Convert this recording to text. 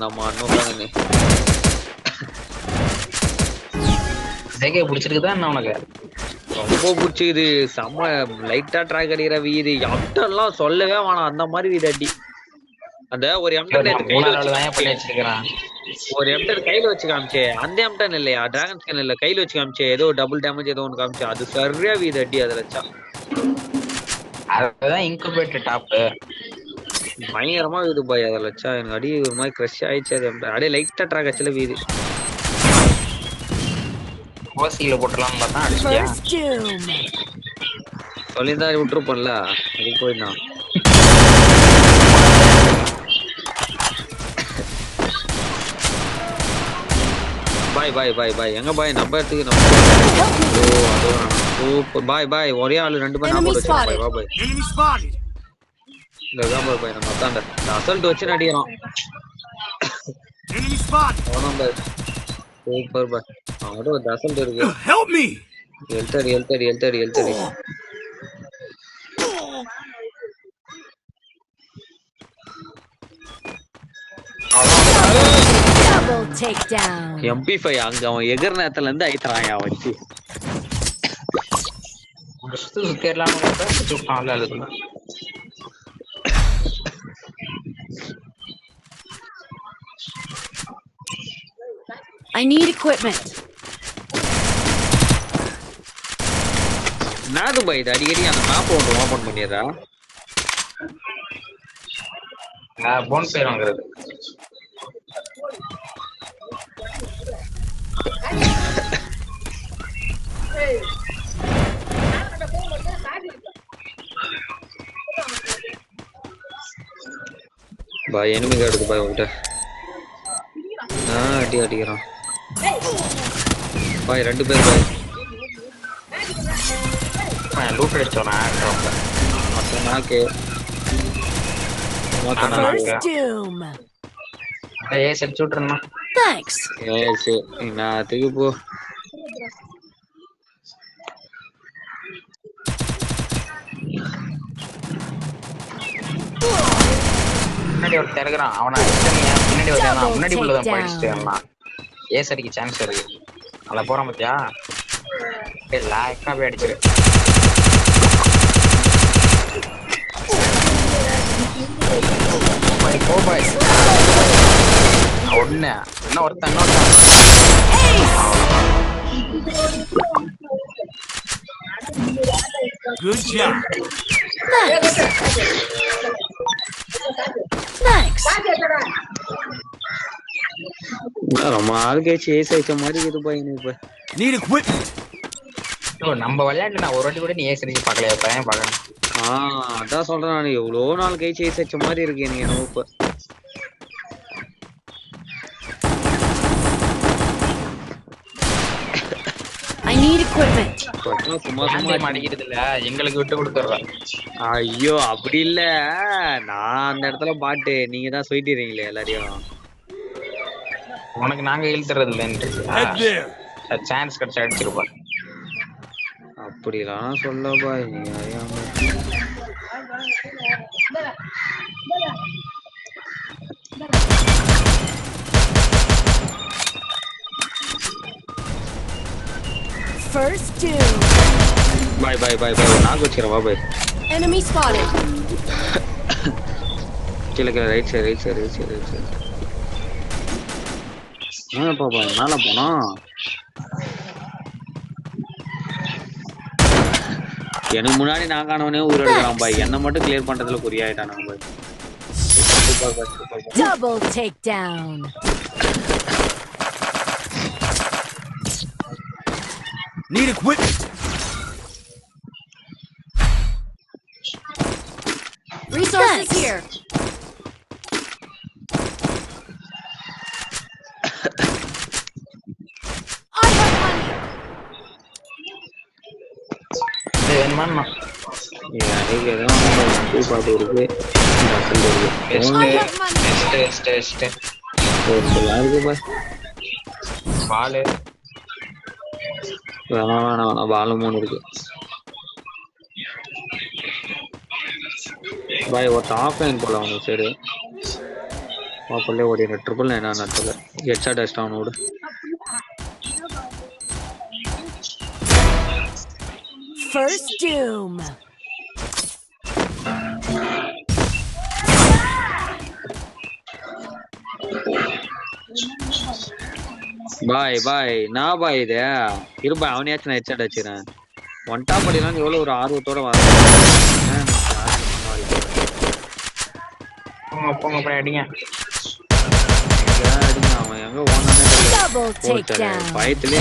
நம்ம அண்ணன் பிடிச்சிருக்குதா என்ன உனக்கு? ரொம்ப பிடிச்சிக்குது. செம்ம லைட்டா ட்ராக் அடிக்கிற வீடு எம்டன்லாம் சொல்லவே வேணாம். அந்த மாதிரி வீடு அடி. அந்த ஒரு எம்டன் கையில வச்சு காமிச்சே. அந்த எம்டன் இல்லையா, டிராகன் ஸ்கேன் இல்ல, கையில வச்சு காமிச்சே. ஏதோ டபுள் டேமேஜ் ஏதோ ஒன்று காமிச்சே. அது சரியா வீடு அடி. அதுல வச்சா அதுதான் இன்குபேட்டர் டாப். பயங்கரமா வீடு பாய். அதில் வச்சா எனக்கு அடி ஒரு மாதிரி கிரஷ் ஆயிடுச்சு. அது அப்படியே லைட்டா ட்ராக் ஆச்சுல வீடு. ஓசியில போட்டுலாம் பார்த்தா அடிச்சியா? சொல்லியிருந்தா விட்டுருப்போம்ல. அதுக்கு போயிட்டான். பாய் பாய் பாய் பாய். எங்க பாய் நம்ம இடத்துக்கு நம்ம. ஓ அதோ சூப்பர் பாய் பாய். ஒரே ஆளு 2 பேர் நான் போட்டு வச்சேன் பாய். வா பாய். இந்த காம்போ பாய் நம்ம அதான்டா. அசல்ட் வச்சு அடிக்கிறோம். அவன் பாய் சூப்பர் பாய். அவனோட ஒரு அசல்ட் இருக்கு. எழுத்தடி. MP5 அங்க அவன் எகர் நேரத்துல இருந்து ஐத்றாயா வச்சு. I need equipment. நாது பாய் இது அடிக்கடி அந்த மேப் ஓபன் பண்ணிடுறா. போன் பேர் வாங்குறது. பாய் எனிமி கார்டுக்கு பாய் உன்கிட்ட. அடிக்கிறான் பாய். 2 பேர் பாய். லூட் அடிச்சோம். நாக்கு போ. முன்னாடி ஒரு திறகுறான். அவனை பின்னாடி வச்சான். முன்னாடி உள்ளதான் போயிடுச்சு. ஏஸ் அடிக்க சான்ஸ் இருக்கு. அத போறான் பாத்தியா? லாய்க்கா போய் அடிச்சிரு. பாய் ஒண்ணு இன்னும் ஒருத்தன் Good job. Thanks. நம்ம ஆளுக்கே சேஸ் ஆயிச்ச மாதிரி இது பாய். இப்ப Need equipment. நம்ம விளையாட்டு நான் ஒரு வாட்டி கூட நீ ஏஸ் அடிக்க பார்க்கலையா? பையன் பார்க்கணும். அதான் சொல்றேன் நான். எவ்வளோ நாள் கை சேஸ் ஆயிச்ச மாதிரி இருக்கு எனக்கு என்னவோ. இப்ப I need equipment. சும்மா அடிக்கிறது இல்ல, எங்களுக்கு விட்டு கொடுத்துறா. ஐயோ அப்படி இல்ல. நான் அந்த இடத்துல பாட்டு நீங்க தான் சொல்லிட்டீங்களே எல்லாரையும். உனக்கு நாங்க இழுத்துறது இல்லைன்னு சான்ஸ் கிடைச்சா அடிச்சிருப்பா. அப்படிலாம் சொல்ல பாய். First doom. Bye. நாக்கு வச்சிரவா பாய். Enemy spotted. கீழே ரைட் சைடு. பாப்பா மேல போனா எனக்கு முன்னாடி நான் காணவனே ஊர் எடுக்கிறான் பாய். என்ன மட்டும் கிளியர் பண்றதுல குறியாயிட்டானுங்க பாய். Double takedown. Need equipment. Resources here. I have money. வேணுமாண்ணா? பாட்டு இருக்கு. பாலு வேணாம். பாலும் 3 இருக்கு பாய். ஒரு ஆஃப்லைன் போல அவங்க சரி. வாக்குள்ளே ஓடின ட்ரிபிள் நைனா நட்டல ஹெட்ஷாட் அடிச்சிட்டான் அவனோட. First doom. பாய் நான் பாய் இது இருப்பா அவனையாச்சும் நான் ஹெட்ஷாட் அடிச்சிடறேன். ஒன் டாப் அடிலாம் எவ்வளவு ஒரு ஆர்வத்தோட வர போங்க போய் அடிங்க. அடிங்க அவன் எங்க ஓனானே Double takedown. பயத்திலே